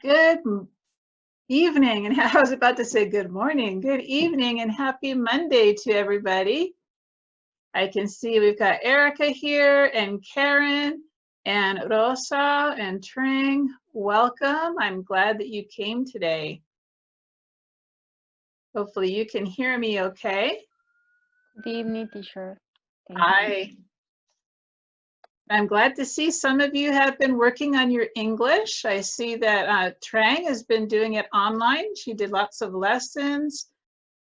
Good evening, and I was about to say good morning. Good evening and happy Monday to everybody. I can see we've got Erica here and Karen and Rosa and Trang. Welcome. I'm glad that you came today. Hopefully you can hear me okay. Good evening, teacher. Hi. I'm glad to see some of you have been working on your English. I see that Trang has been doing it online. She did lots of lessons.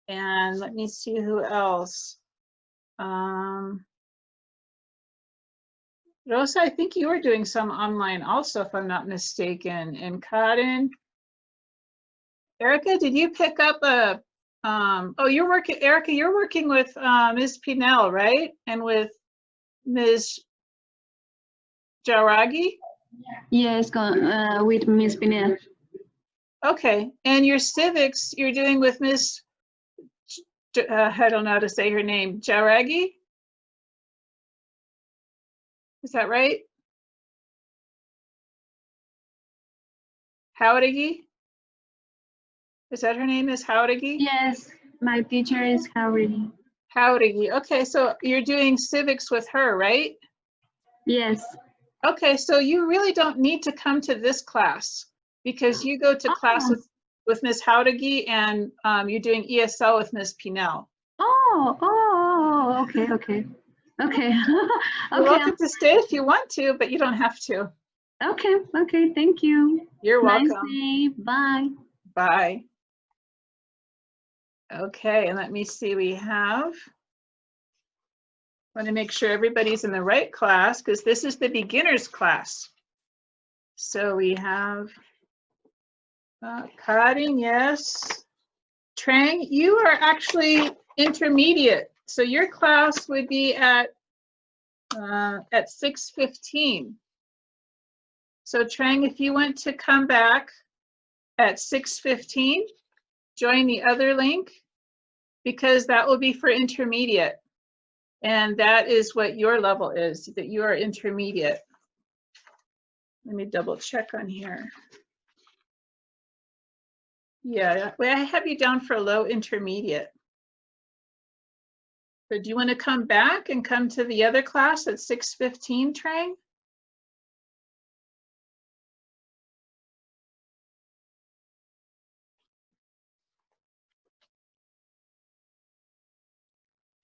And let me see who else. Rosa, I think you were doing some online also, if I'm not mistaken. And Karen. Erica, did you pick up a, oh, you're working, Erica, you're working with Ms. Pinel, right? And with Ms. Jaragi? Yes, with Miss Pinel. Okay, and your civics, you're doing with Ms. I don't know how to say her name, Jaragi? Is that right? Howdigi? Is that her name, is Howdigi? Yes, my teacher is Howdigi. Howdigi, okay, so you're doing civics with her, right? Yes. Okay, so you really don't need to come to this class because you go to class with Ms. Howdigi and you're doing ESL with Ms. Pinel. Okay. Okay. You're welcome to stay if you want to, but you don't have to. Okay, thank you. You're welcome. Nice day, bye. Bye. Okay, and let me see, we have, I want to make sure everybody's in the right class because this is the beginner's class. So we have Karin, yes. Trang, you are actually intermediate. So your class would be at 6:15. So Trang, if you want to come back at 6:15, join the other link because that will be for intermediate. And that is what your level is, that you are intermediate. Let me double check on here. Yeah, well, I have you down for low intermediate. So do you want to come back and come to the other class at 6:15, Trang?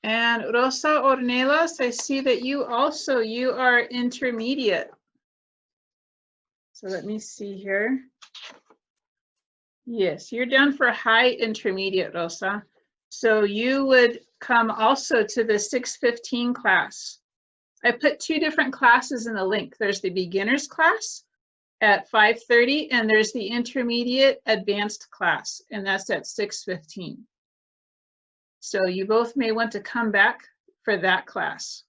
And Rosa Ornelas, I see that you are intermediate. So let me see here. Yes, you're down for high intermediate, Rosa. So you would come also to the 6:15 class. I put two different classes in the link. There's the beginner's class at 5:30 and there's the intermediate advanced class, and that's at 6:15. So you both may want to come back for that class.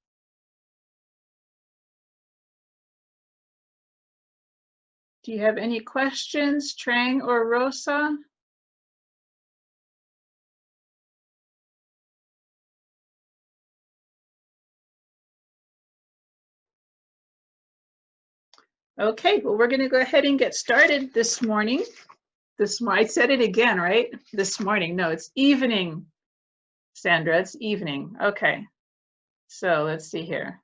Do you have any questions, Trang or Rosa? Okay, well, we're going to go ahead and get started this morning. I said it again, right? This morning. No, it's evening, Sandra. It's evening. Okay. So let's see here.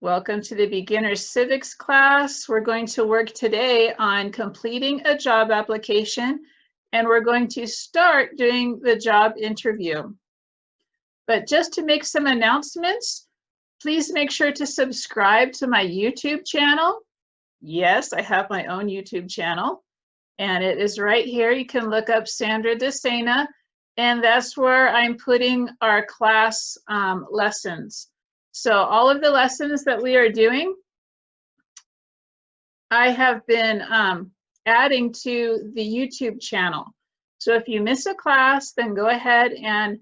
Welcome to the beginner civics class. We're going to work today on completing a job application, and we're going to start doing the job interview. But just to make some announcements, please make sure to subscribe to my YouTube channel. Yes, I have my own YouTube channel, and it is right here. You can look up S De Senna, and that's where I'm putting our class lessons. So all of the lessons that we are doing, I have been adding to the YouTube channel. So if you miss a class, then go ahead and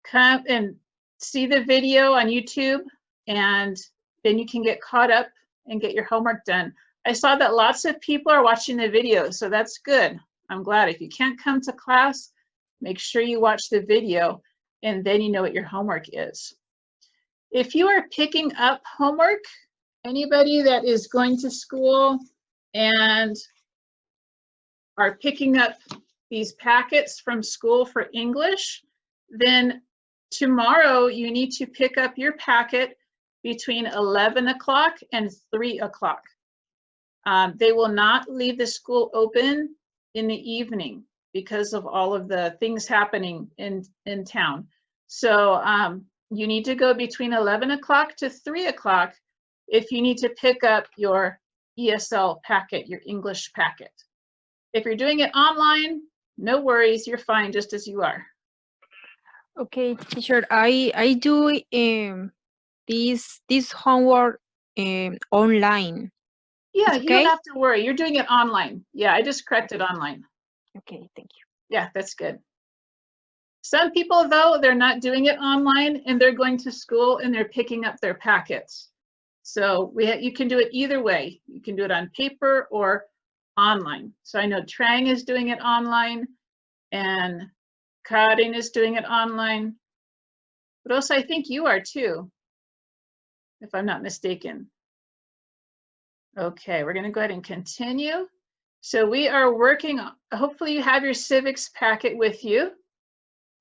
come and see the video on YouTube, and then you can get caught up and get your homework done. I saw that lots of people are watching the video, so that's good. I'm glad. If you can't come to class, make sure you watch the video, and then you know what your homework is. If you are picking up homework, anybody that is going to school and are picking up these packets from school for English, then tomorrow you need to pick up your packet between 11 o'clock and 3 o'clock. They will not leave the school open in the evening because of all of the things happening in town. So you need to go between 11 o'clock to 3 o'clock if you need to pick up your ESL packet, your English packet. If you're doing it online, no worries, you're fine just as you are. Okay, teacher, I do this homework online. Yeah, It's you don't okay? have to worry. You're doing it online. Yeah, I just corrected online. Okay, thank you. Yeah, that's good. Some people, though, they're not doing it online and they're going to school and they're picking up their packets. So you can do it either way. You can do it on paper or online. So I know Trang is doing it online and Karin is doing it online. But also I think you are too, if I'm not mistaken. Okay, we're going to go ahead and continue. So we are working, hopefully you have your civics packet with you.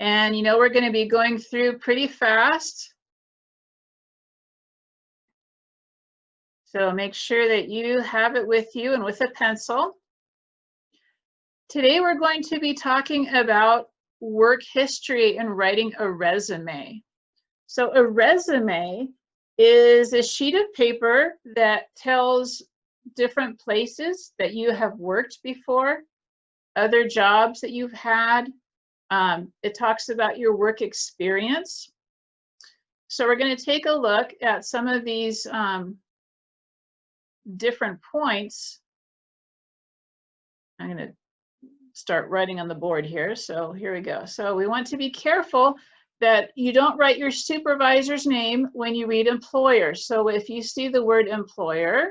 And you know, we're going to be going through pretty fast. So make sure that you have it with you and with a pencil. Today we're going to be talking about work history and writing a resume. So a resume is a sheet of paper that tells different places that you have worked before, other jobs that you've had. It talks about your work experience. So we're going to take a look at some of these different points. I'm going to start writing on the board here. So here we go. So we want to be careful that you don't write your supervisor's name when you read employer. So if you see the word employer,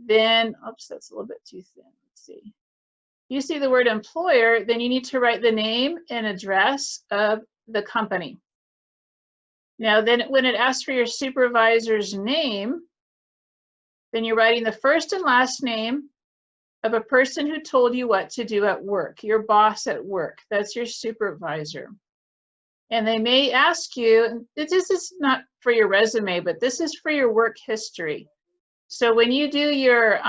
then, oops, that's a little bit too thin. Let's see. You see the word employer, then you need to write the name and address of the company. Now, then when it asks for your supervisor's name, then you're writing the first and last name of a person who told you what to do at work, your boss at work. That's your supervisor. And they may ask you, this is not for your resume, but this is for your work history. So when you do your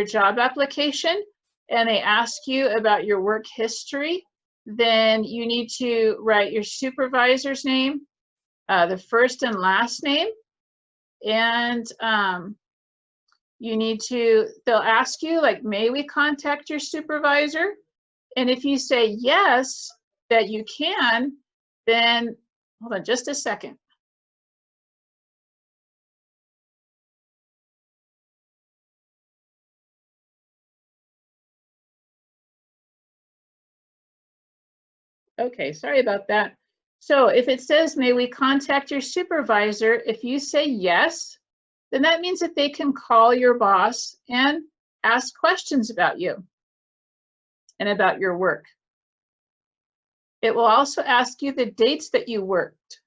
job application and they ask you about your work history, then you need to write your supervisor's name, the first and last name, and you need to, they'll ask you, like, may we contact your supervisor? And if you say yes, that you can, then, hold on just a second. Okay, sorry about that. So if it says, may we contact your supervisor, if you say yes, then that means that they can call your boss and ask questions about you and about your work. It will also ask you the dates that you worked.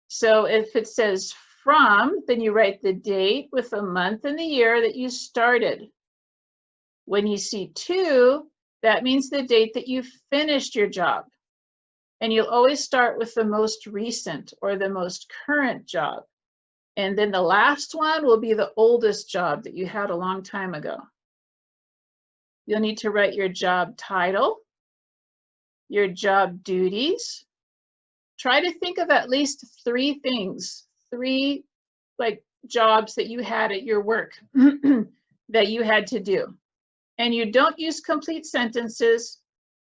So if it says from, then you write the date with the month and the year that you started. When you see to, that means the date that you finished your job. And you'll always start with the most recent or the most current job. And then the last one will be the oldest job that you had a long time ago. You'll need to write your job title, your job duties. Try to think of at least 3 things, 3 like jobs that you had at your work that you had to do. And you don't use complete sentences.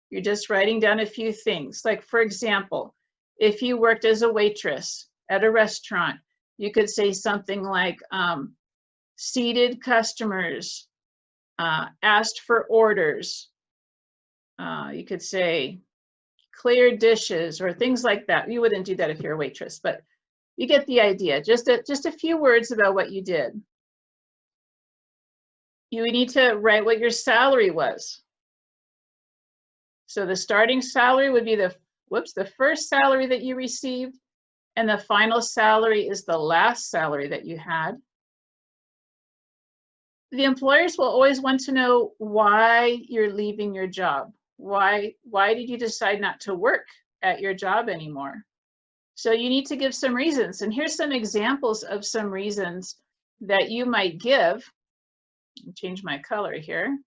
You're just writing down a few things. Like, for example, if you worked as a waitress at a restaurant, you could say something like seated customers, asked for orders. You could say clear dishes or things like that. You wouldn't do that if you're a waitress, but you get the idea. Just a few words about what you did. You need to write what your salary was. So the starting salary would be the first salary that you received, and the final salary is the last salary that you had. the employers will always want to know why you're leaving your job. Why did you decide not to work at your job anymore? So you need to give some reasons. And here's some examples of some reasons that you might give. I'll change my color here.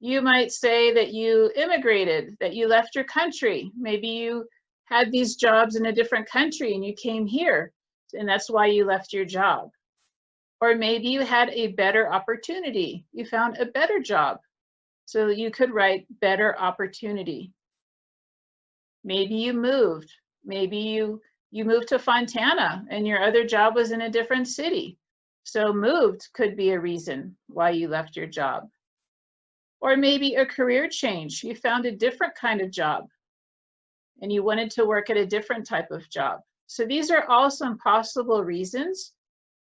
You might say that you immigrated, that you left your country. Maybe you had these jobs in a different country and you came here, and that's why you left your job. Or maybe you had a better opportunity. You found a better job. So you could write better opportunity. Maybe you moved. Maybe you moved to Fontana and your other job was in a different city. So moved could be a reason why you left your job. Or maybe a career change. You found a different kind of job and you wanted to work at a different type of job. So these are all some possible reasons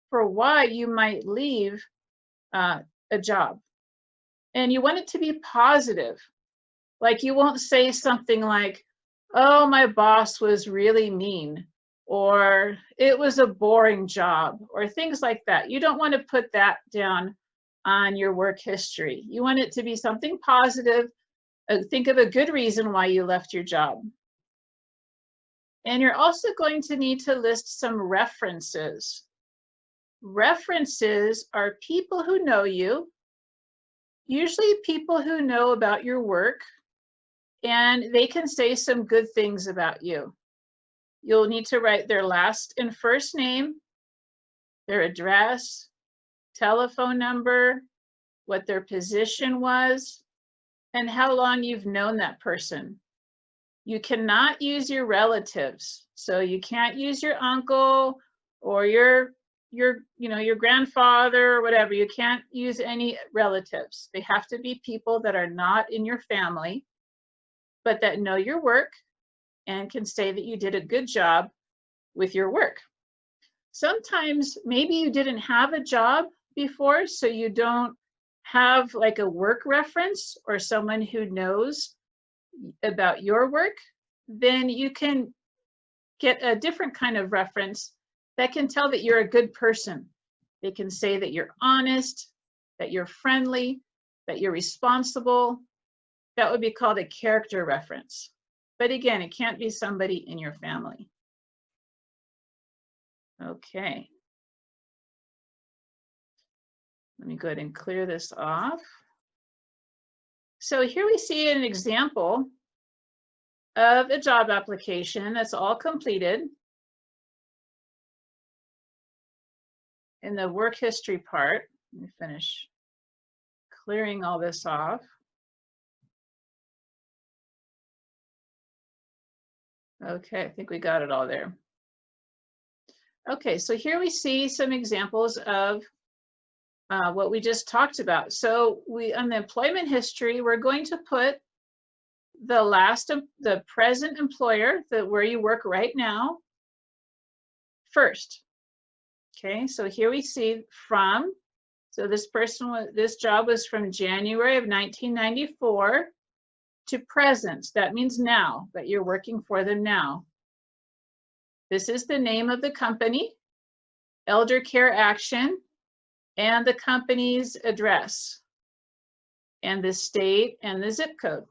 for why you might leave a job. And you want it to be positive. Like you won't say something like, oh, my boss was really mean, or it was a boring job, or things like that. You don't want to put that down on your work history. You want it to be something positive. Think of a good reason why you left your job. And you're also going to need to list some references. References are people who know you, usually people who know about your work, and they can say some good things about you. You'll need to write their last and first name, their address, telephone number, what their position was, and how long you've known that person. You cannot use your relatives. So you can't use your uncle or your grandfather or whatever. You can't use any relatives. They have to be people that are not in your family, but that know your work and can say that you did a good job with your work. Sometimes maybe you didn't have a job before, so you don't have like a work reference or someone who knows about your work. Then you can get a different kind of reference that can tell that you're a good person. They can say that you're honest, that you're friendly, that you're responsible. That would be called a character reference. But again, it can't be somebody in your family. Okay. Let me go ahead and clear this off. So here we see an example of a job application that's all completed. In the work history part, let me finish clearing all this off. Okay, I think we got it all there. Okay, so here we see some examples of what we just talked about. So on the employment history, we're going to put the present employer, where you work right now, first. Okay, so here we see from, so this job was from January of 1994 to present. That means now, that you're working for them now. This is the name of the company, Elder Care Action, and the company's address, and the state and the zip code.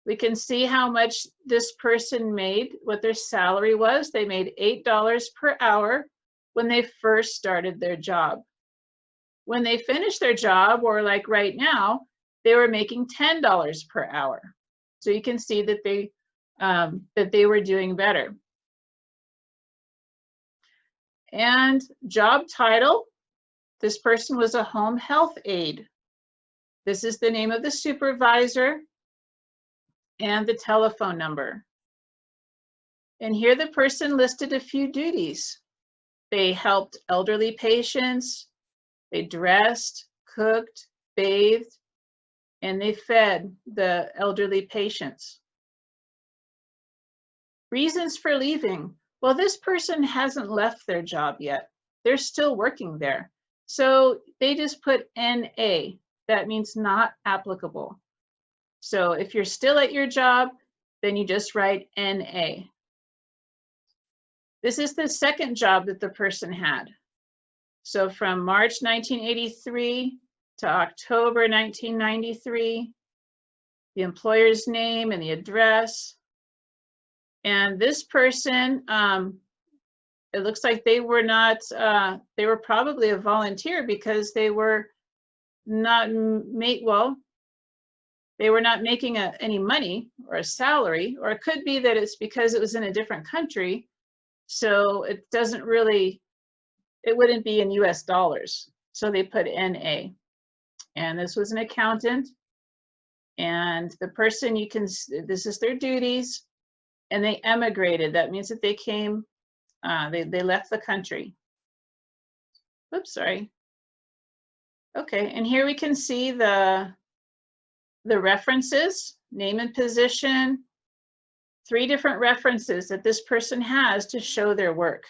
We can see how much this person made, what their salary was. They made $8 per hour when they first started their job. When they finished their job, or like right now, they were making $10 per hour. So you can see that they were doing better. And job title, this person was a home health aide. This is the name of the supervisor and the telephone number. And here the person listed a few duties. They helped elderly patients, they dressed, cooked, bathed, and they fed the elderly patients. Reasons for leaving. Well, this person hasn't left their job yet. They're still working there. So they just put NA. That means not applicable. So if you're still at your job, then you just write NA. This is the second job that the person had. So from March 1983 to October 1993, the employer's name and the address. And this person, it looks like they were not, they were probably a volunteer because they were not they were not making any money or a salary, or it could be that it's because it was in a different country. So it doesn't really, it wouldn't be in US dollars. So they put NA. And this was an accountant. And the person, you can, this is their duties. And they emigrated. That means that they came, they left the country. Oops, sorry. Okay, and here we can see the references, name and position, 3 different references that this person has to show their work.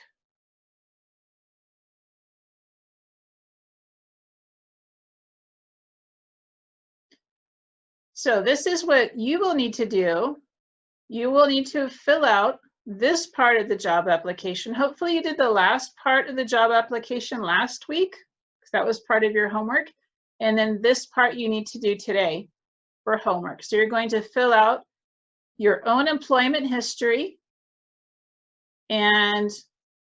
So this is what you will need to do. You will need to fill out this part of the job application. Hopefully you did the last part of the job application last week, because that was part of your homework. And then this part you need to do today for homework. So you're going to fill out your own employment history and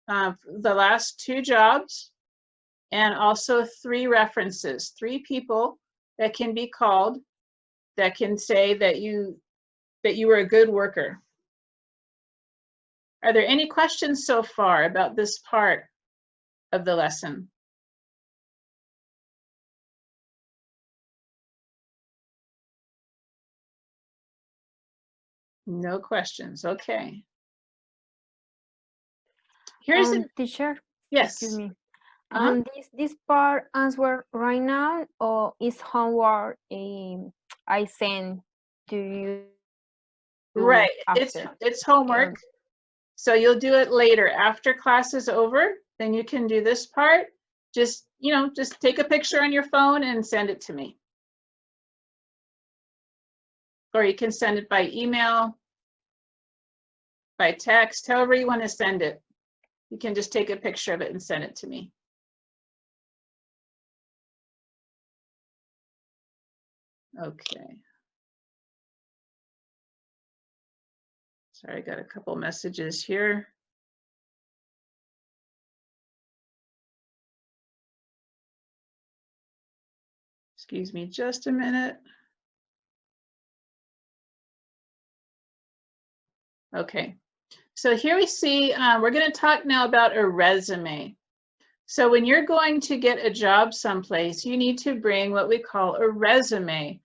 the last 2 jobs, and also 3 references, 3 people that can be called that can say that you were a good worker. Are there any questions so far about this part of the lesson? No questions. Okay. Here's the teacher. yes. Excuse me. This part answer right now, or is homework I send to you? Right. After. It's homework. So you'll do it later after class is over. Then you can do this part. Just, you know, just take a picture on your phone and send it to me. Or you can send it by email, by text, however you want to send it. You can just take a picture of it and send it to me. Okay. Sorry, I got a couple messages here. Excuse me just a minute. Okay, so here we see, we're going to talk now about a resume. So when you're going to get a job someplace, you need to bring what we call a resume.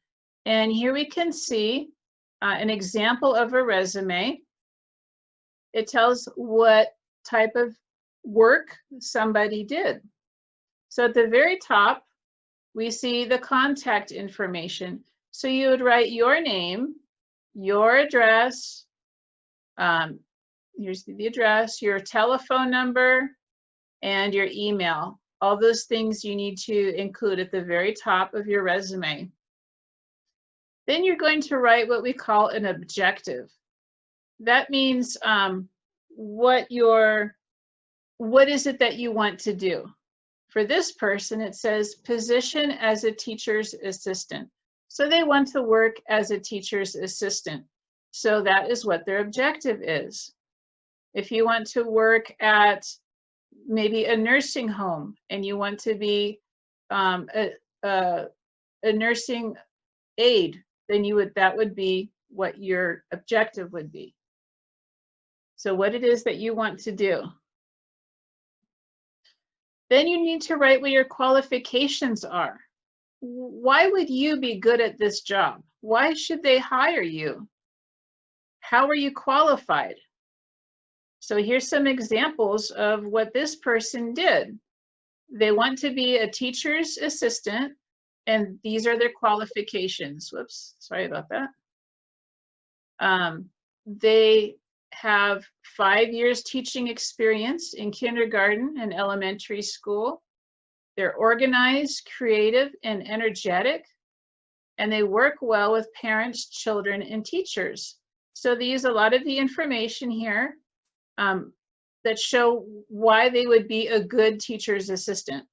And here we can see an example of a resume. It tells what type of work somebody did. So at the very top, we see the contact information. So you would write your name, your address, here's the address, your telephone number, and your email. All those things you need to include at the very top of your resume. Then you're going to write what we call an objective. That means what is it that you want to do? For this person, it says position as a teacher's assistant. So they want to work as a teacher's assistant. So that is what their objective is. If you want to work at maybe a nursing home and you want to be a nursing aide, then that would be what your objective would be. So what it is that you want to do. Then you need to write what your qualifications are. Why would you be good at this job? Why should they hire you? How are you qualified? So here's some examples of what this person did. They want to be a teacher's assistant, and these are their qualifications. Whoops, sorry about that. They have 5 years teaching experience in kindergarten and elementary school. They're organized, creative, and energetic, and they work well with parents, children, and teachers. So they use a lot of the information here that show why they would be a good teacher's assistant.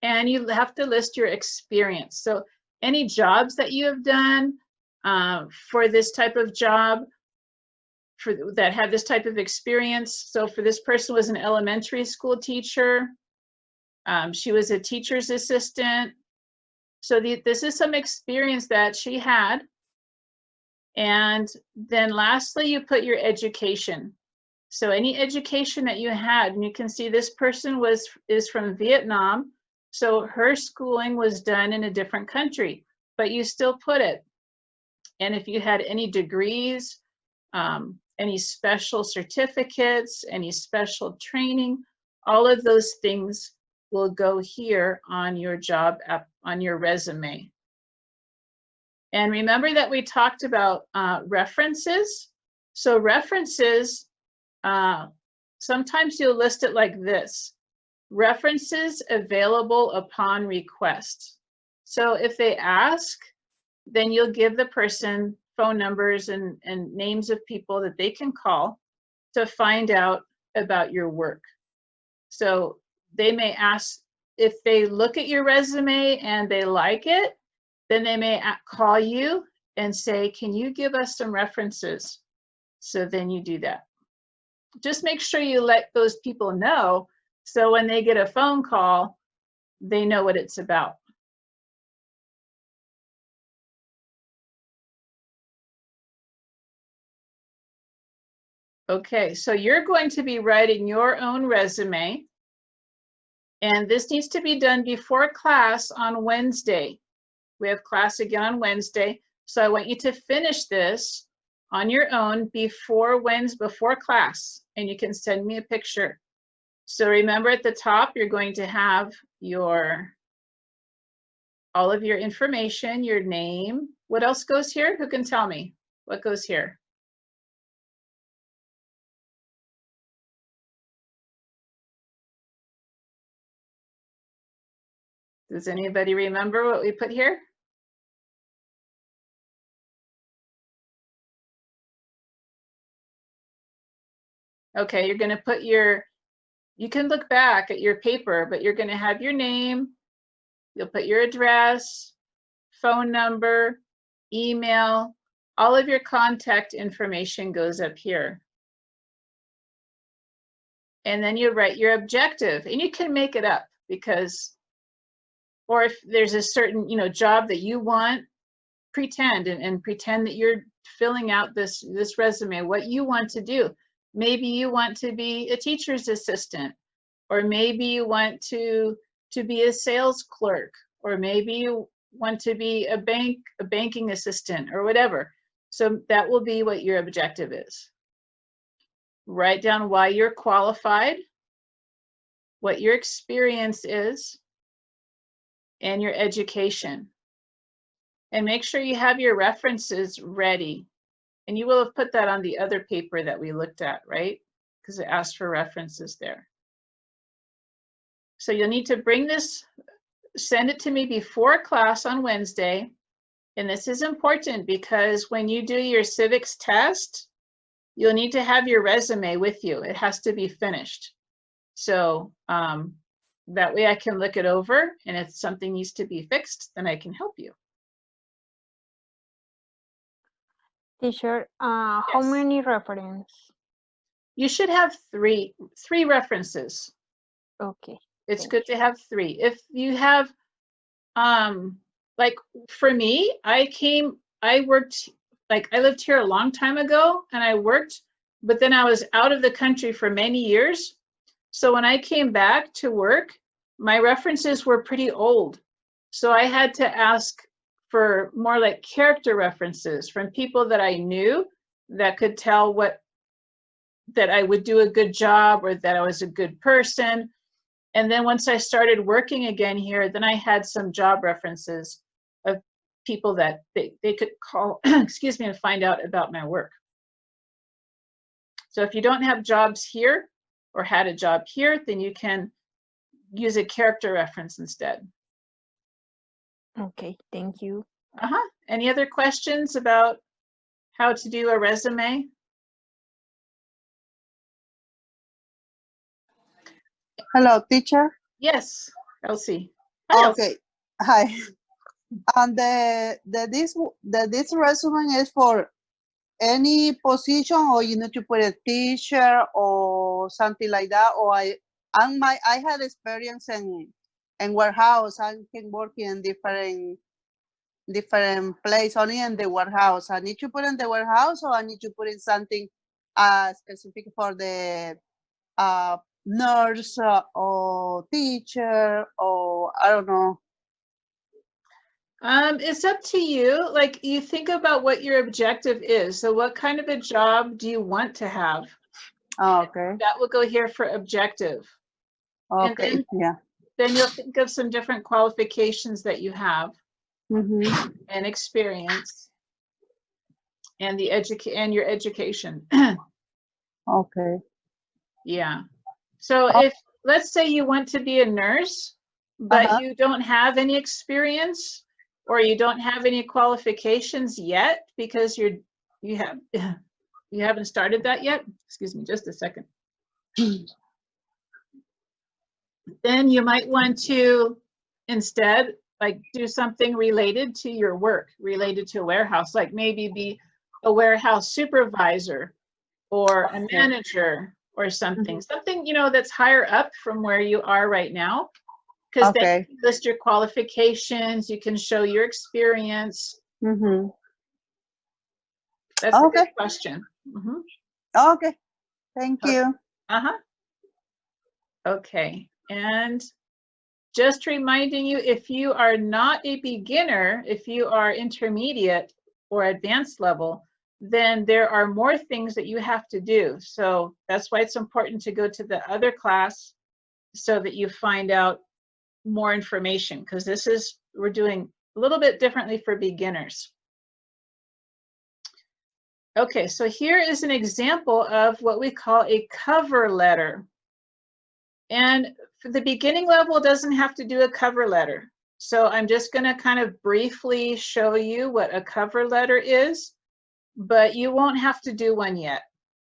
and you have to list your experience. So any jobs that you have done for this type of job, that have this type of experience. So for this person was an elementary school teacher. She was a teacher's assistant. So this is some experience that she had. And then lastly, you put your education. So any education that you had, and you can see this person is from Vietnam. So her schooling was done in a different country, but you still put it. And if you had any degrees, any special certificates, any special training, all of those things will go here on your job app, on your resume. And remember that we talked about references. So references, sometimes you'll list it like this: references available upon request. So if they ask, then you'll give the person phone numbers and names of people that they can call to find out about your work. So they may ask, if they look at your resume and they like it, then they may call you and say, can you give us some references? So then you do that. Just make sure you let those people know, so when they get a phone call, they know what it's about. Okay, so you're going to be writing your own resume, and this needs to be done before class on Wednesday. We have class again on Wednesday, so I want you to finish this on your own before class, and you can send me a picture. So remember, at the top, you're going to have all of your information, your name. What else goes here? Who can tell me what goes here? Does anybody remember what we put here? Okay, you're going to put you can look back at your paper, but you're going to have your name, you'll put your address, phone number, email, all of your contact information goes up here. And then you write your objective, and you can make it up, because, or if there's a certain, job that you want, pretend and pretend that you're filling out this resume, what you want to do. Maybe you want to be a teacher's assistant, or maybe you want to be a sales clerk, or maybe you want to be a banking assistant, or whatever. So that will be what your objective is. Write down why you're qualified, what your experience is, and your education. And make sure you have your references ready. And you will have put that on the other paper that we looked at, right? Because it asked for references there. So you'll need to bring this, send it to me before class on Wednesday. And this is important, because when you do your civics test, you'll need to have your resume with you. It has to be finished. So that way I can look it over, and if something needs to be fixed, then I can help you. Teacher, how Yes. many references? You should have three references. Okay. It's Thank good to have three. If you have, like for me, I worked, like I lived here a long time ago and I worked, but then I was out of the country for many years. So when I came back to work, my references were pretty old. So I had to ask for more like character references from people that I knew that could tell that I would do a good job, or that I was a good person. And then once I started working again here, then I had some job references of people that they could call, excuse me, and find out about my work. So if you don't have jobs here or had a job here, then you can use a character reference instead. Okay, thank you. Any other questions about how to do a resume? Hello, teacher. Yes, Elsie. Hi, Okay. Hi. And this resume is for any position, or you need to put a teacher or something like that, or I had experience in warehouse. I can work in different place, only in the warehouse. I need to put in the warehouse, or I need to put in something specific for the nurse or teacher, or I don't know. It's up to you. Like, you think about what your objective is. So what kind of a job do you want to have? Oh, okay. That will go here for objective. And Okay. Yeah. then you'll think of some different qualifications that you have Mm-hmm. and experience and your education. Okay. Yeah. So Oh, if, let's say you want to be a nurse, but uh-huh. you don't have any experience or you don't have any qualifications yet because you haven't started that yet. Excuse me, just a second. Then you might want to instead like do something related to your work, related to a warehouse, like maybe be a warehouse supervisor or a Okay. manager or something, Mhm. something, that's higher up from where you are right now, because then Okay. you list your qualifications, you can show your experience. Mm-hmm. That's a good Okay. question. Mhm. Okay. Thank you. Uh-huh. Okay. And just reminding you, if you are not a beginner, if you are intermediate or advanced level, then there are more things that you have to do. So that's why it's important to go to the other class so that you find out more information, because we're doing a little bit differently for beginners. Okay, so here is an example of what we call a cover letter. And for the beginning level, it doesn't have to do a cover letter. So I'm just going to kind of briefly show you what a cover letter is, but you won't have to do one yet.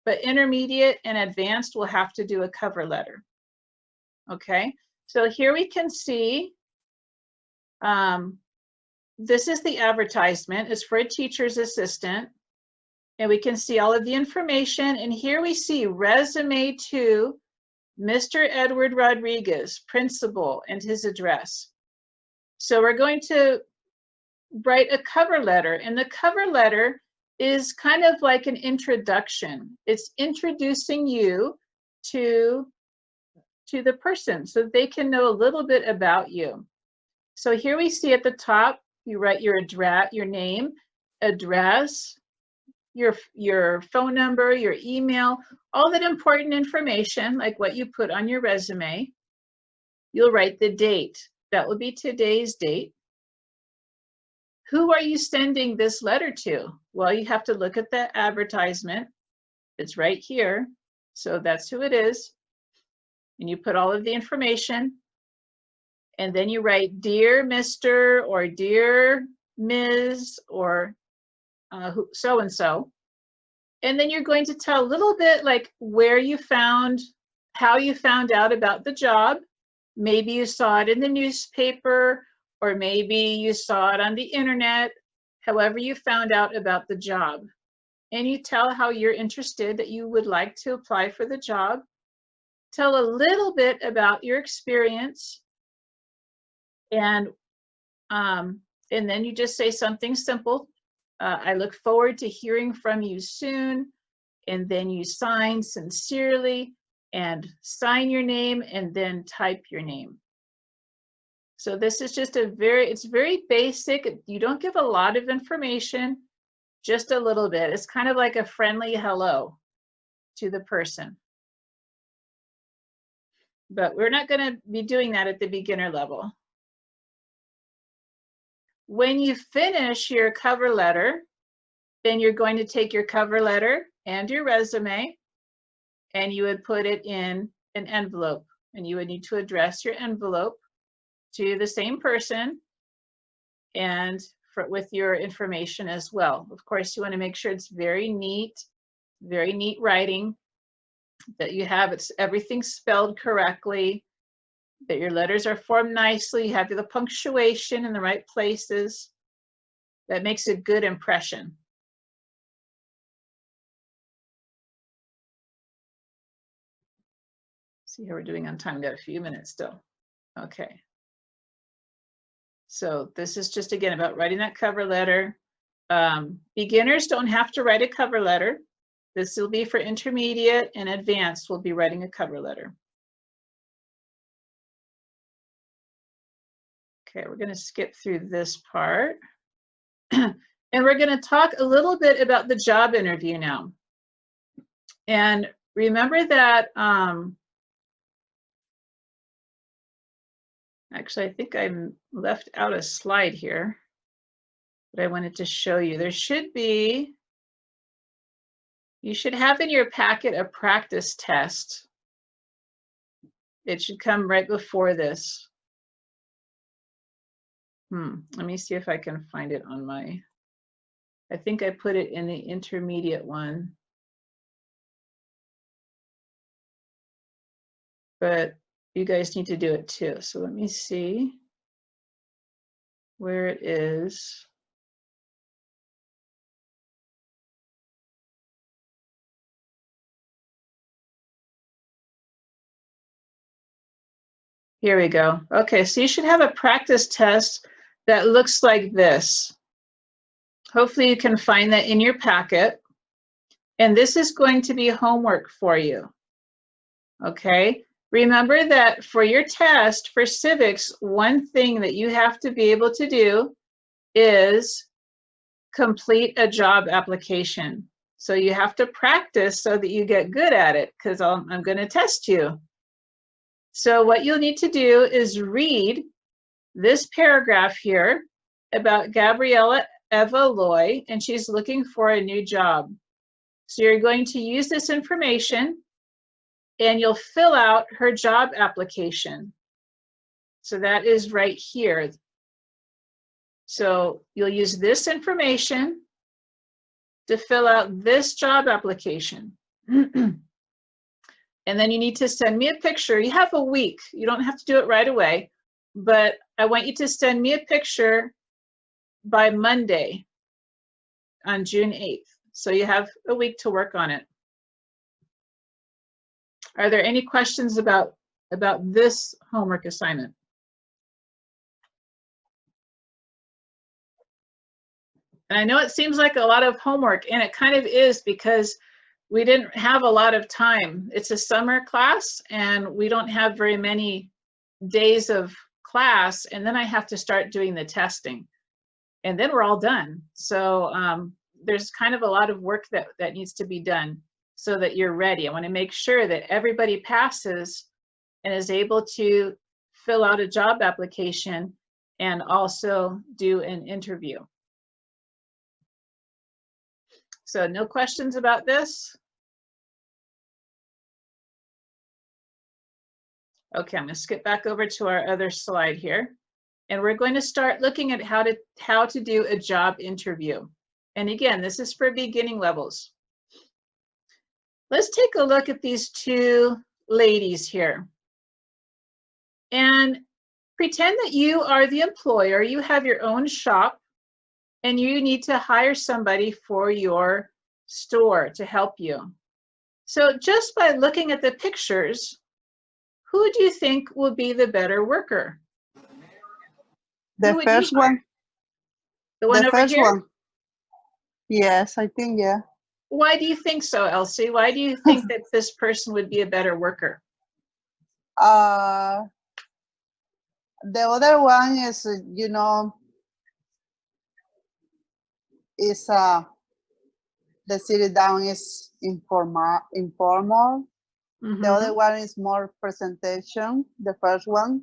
But intermediate and advanced will have to do a cover letter. Okay, so here we can see this is the advertisement. It's for a teacher's assistant. And we can see all of the information. And here we see resume to Mr. Edward Rodriguez, principal, and his address. So we're going to write a cover letter. And the cover letter is kind of like an introduction. It's introducing you to the person so they can know a little bit about you. So here we see at the top, you write your address, your name, address, your phone number, your email, all that important information, like what you put on your resume. You'll write the date. That will be today's date. Who are you sending this letter to? Well, you have to look at the advertisement. It's right here. So that's who it is. And you put all of the information. And then you write, Dear Mr. or Dear Ms. or so-and-so. And then you're going to tell a little bit like how you found out about the job. Maybe you saw it in the newspaper, or maybe you saw it on the internet, however you found out about the job. And you tell how you're interested, that you would like to apply for the job. Tell a little bit about your experience. And then you just say something simple. I look forward to hearing from you soon. And then you sign sincerely and sign your name and then type your name. So this is just it's very basic. You don't give a lot of information, just a little bit. It's kind of like a friendly hello to the person. But we're not going to be doing that at the beginner level. When you finish your cover letter, then you're going to take your cover letter and your resume, and you would put it in an envelope. And you would need to address your envelope to the same person and with your information as well. Of course, you want to make sure it's very neat writing, that you have everything spelled correctly, that your letters are formed nicely, you have the punctuation in the right places. That makes a good impression. See how we're doing on time. Got a few minutes still. Okay. So this is just, again, about writing that cover letter. Beginners don't have to write a cover letter. This will be for intermediate and advanced. We'll be writing a cover letter. Okay, we're going to skip through this part. And we're going to talk a little bit about the job interview now. And remember that, actually, I think I left out a slide here, but I wanted to show you. There should be, you should have in your packet a practice test. It should come right before this. Let me see if I can find it on my, I think I put it in the intermediate one. But you guys need to do it too. So let me see where it is. Here we go. Okay, so you should have a practice test that looks like this. Hopefully you can find that in your packet. And this is going to be homework for you. Okay, remember that for your test for civics, one thing that you have to be able to do is complete a job application. So you have to practice so that you get good at it, because I'm going to test you. So what you'll need to do is read this paragraph here about Gabriella Eva Loy, and she's looking for a new job. So you're going to use this information and you'll fill out her job application. So that is right here. So you'll use this information to fill out this job application. And then you need to send me a picture. You have a week. You don't have to do it right away, but I want you to send me a picture by Monday on June 8th. So you have a week to work on it. Are there any questions about this homework assignment? And I know it seems like a lot of homework, and it kind of is because we didn't have a lot of time. It's a summer class, and we don't have very many days of class, and then I have to start doing the testing. And then we're all done. So there's kind of a lot of work that needs to be done so that you're ready. I want to make sure that everybody passes and is able to fill out a job application and also do an interview. So no questions about this? Okay, I'm going to skip back over to our other slide here. And we're going to start looking at how to do a job interview. And again, this is for beginning levels. Let's take a look at these two ladies here. And pretend that you are the employer, you have your own shop, and you need to hire somebody for your store to help you. So just by looking at the pictures, who do you think will be the better worker? The first one. The one over first here? one. Yes, I think, yeah. Why do you think so, Elsie? Why do you think that this person would be a better worker? The other one is, you know, is the sit down is informal. Mm-hmm. The other one is more presentation. The first one.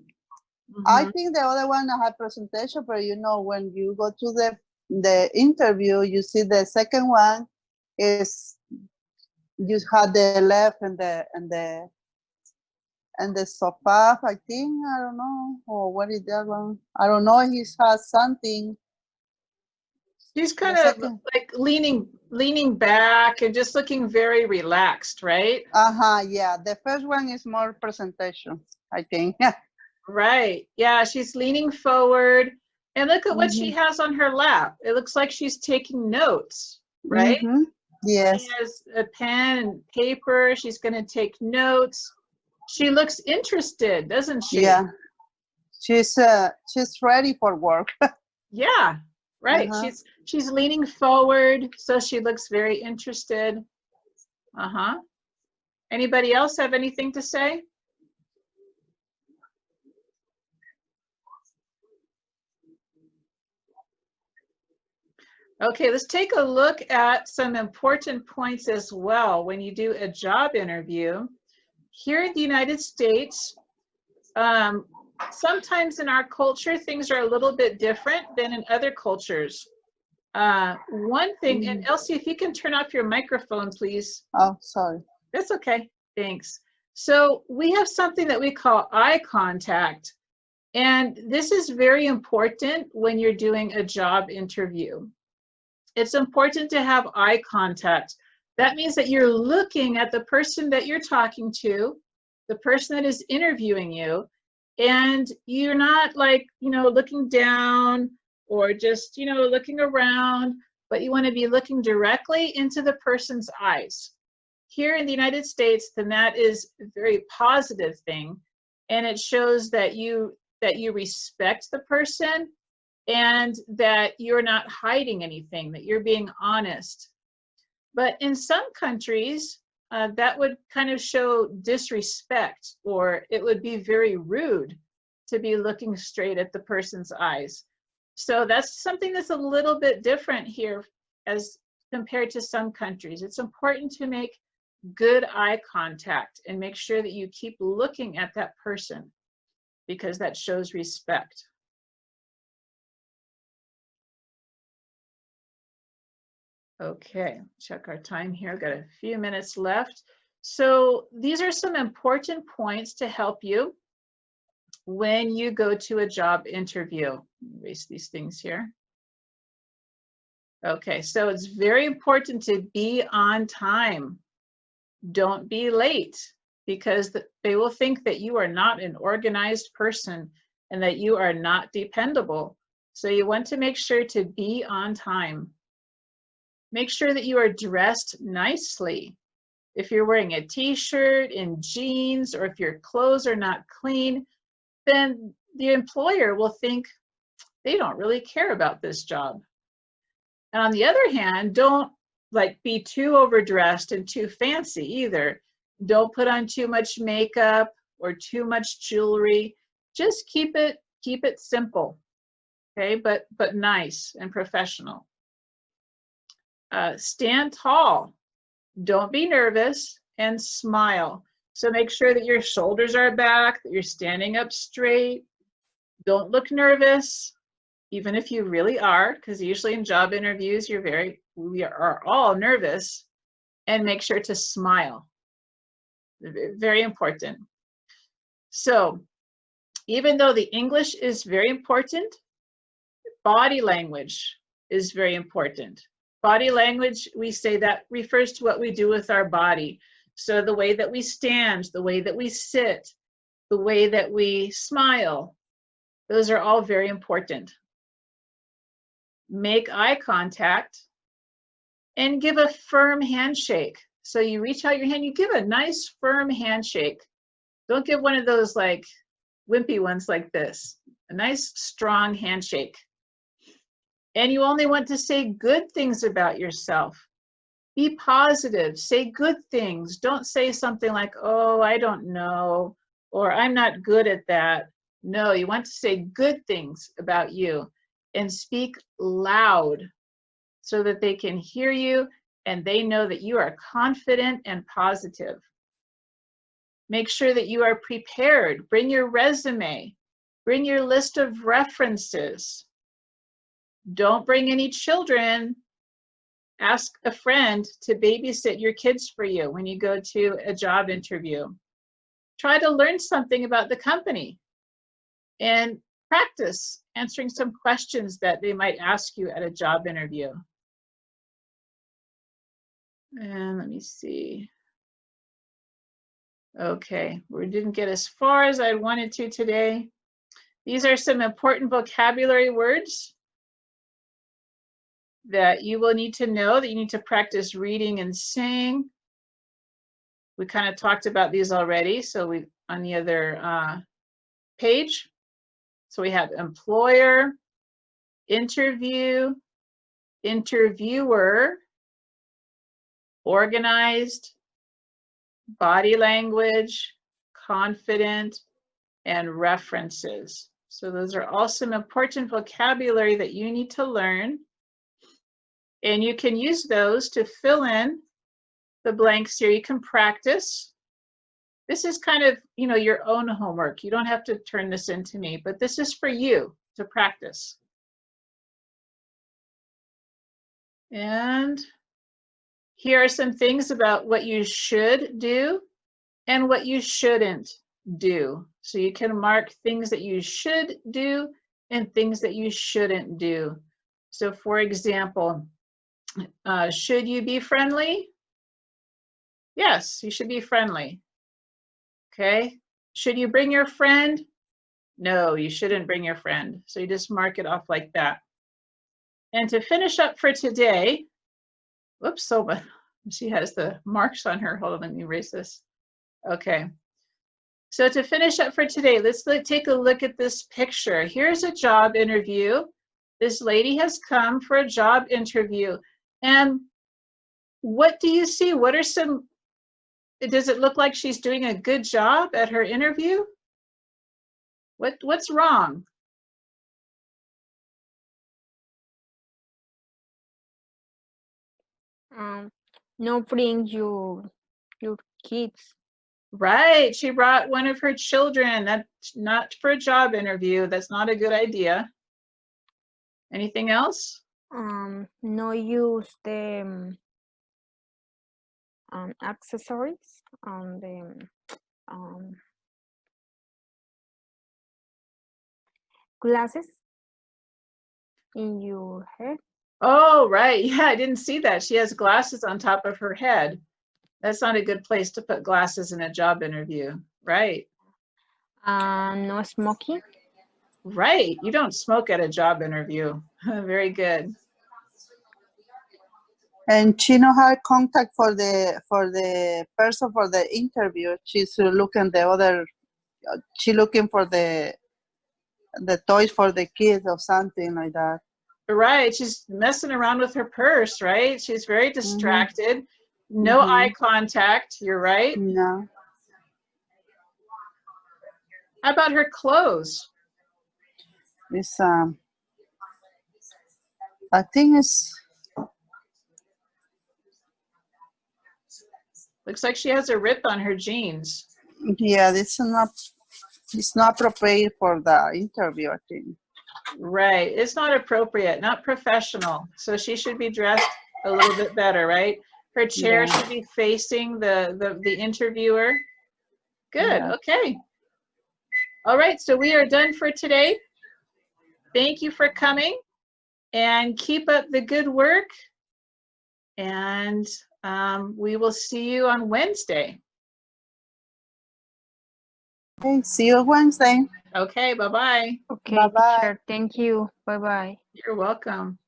Mm-hmm. I think the other one had presentation, but you know, when you go to the interview, you see the second one is you had the left and the sofa, I think. I don't know. Or what is that one? I don't know. He has something. He's kind of like leaning back and just looking very relaxed, right? Yeah. The first one is more presentation, I think. Right. Yeah, she's leaning forward. And look at what she Mhm. has on her lap. It looks like she's taking notes, right? Mhm. Yes. She has a pen and paper. She's going to take notes. She looks interested, doesn't she? Yeah. She's ready for work. Yeah, right. Uh-huh. She's leaning forward, so she looks very interested. Uh-huh. Anybody else have anything to say? Okay, let's take a look at some important points as well when you do a job interview. Here in the United States, sometimes in our culture, things are a little bit different than in other cultures. One thing, and Elsie, if you can turn off your microphone, please. Oh, sorry. That's okay, thanks. So we have something that we call eye contact, and this is very important when you're doing a job interview. It's important to have eye contact. That means that you're looking at the person that you're talking to, the person that is interviewing you, and you're not like, looking down or just, looking around, but you want to be looking directly into the person's eyes. Here in the United States, then that is a very positive thing, and it shows that you respect the person and that you're not hiding anything, that you're being honest. But in some countries, that would kind of show disrespect, or it would be very rude to be looking straight at the person's eyes. So that's something that's a little bit different here as compared to some countries. It's important to make good eye contact and make sure that you keep looking at that person because that shows respect. Okay, check our time here. Got a few minutes left. So these are some important points to help you when you go to a job interview. Erase these things here. Okay, so it's very important to be on time. Don't be late because they will think that you are not an organized person and that you are not dependable. So you want to make sure to be on time. Make sure that you are dressed nicely. If you're wearing a t-shirt and jeans, or if your clothes are not clean, then the employer will think they don't really care about this job. And on the other hand, don't be too overdressed and too fancy either. Don't put on too much makeup or too much jewelry. Just keep it simple, okay? But nice and professional. Stand tall. Don't be nervous, and smile. So make sure that your shoulders are back, that you're standing up straight. Don't look nervous, even if you really are, because usually in job interviews, we are all nervous. And make sure to smile. Very important. So even though the English is very important, body language is very important. Body language, we say that refers to what we do with our body. So the way that we stand, the way that we sit, the way that we smile, those are all very important. Make eye contact and give a firm handshake. So you reach out your hand, you give a nice firm handshake. Don't give one of those wimpy ones like this. A nice strong handshake. And you only want to say good things about yourself. Be positive, say good things. Don't say something like, oh, I don't know, or I'm not good at that. No, you want to say good things about you and speak loud so that they can hear you and they know that you are confident and positive. Make sure that you are prepared. Bring your resume. Bring your list of references. Don't bring any children. Ask a friend to babysit your kids for you when you go to a job interview. Try to learn something about the company and practice answering some questions that they might ask you at a job interview. And let me see. Okay, we didn't get as far as I wanted to today. These are some important vocabulary words that you will need to know, that you need to practice reading and saying. We kind of talked about these already, so we on the other page. So we have employer, interview, interviewer, organized, body language, confident, and references. So those are all some important vocabulary that you need to learn. And you can use those to fill in the blanks here. You can practice. This is kind of, you know, your own homework. You don't have to turn this into me, but this is for you to practice. And here are some things about what you should do and what you shouldn't do. So you can mark things that you should do and things that you shouldn't do. So for example, should you be friendly? Yes, you should be friendly. Okay. Should you bring your friend? No, you shouldn't bring your friend. So you just mark it off like that. And to finish up for today, whoops, so she has the marks on her. Hold on, let me erase this. Okay. So to finish up for today, let's take a look at this picture. Here's a job interview. This lady has come for a job interview. And what do you see? What are some, does it look like she's doing a good job at her interview? What's wrong? No bring your kids. Right, she brought one of her children. That's not for a job interview. That's not a good idea. Anything else? No use the accessories on the glasses in your head. Oh, right. Yeah, I didn't see that. She has glasses on top of her head. That's not a good place to put glasses in a job interview. Right. No smoking. Right. You don't smoke at a job interview. Very good. And she no have contact for the person for the interview. She's looking the other. She looking for the toys for the kids or something like that. Right. She's messing around with her purse, right? She's very distracted. No eye contact. You're right. No. How about her clothes? It's I think it's Looks like she has a rip on her jeans. yeah. It's not appropriate for the interview, I think. Right. It's not appropriate, not professional. So she should be dressed a little bit better, right? Her chair Yeah. should be facing the interviewer. Good. Yeah. Okay. All right. So we are done for today. Thank you for coming and keep up the good work. And we will see you on Wednesday. Okay. See you Wednesday. Okay. Bye-bye. Okay, Bye-bye. teacher. Thank you. Bye bye. You're welcome.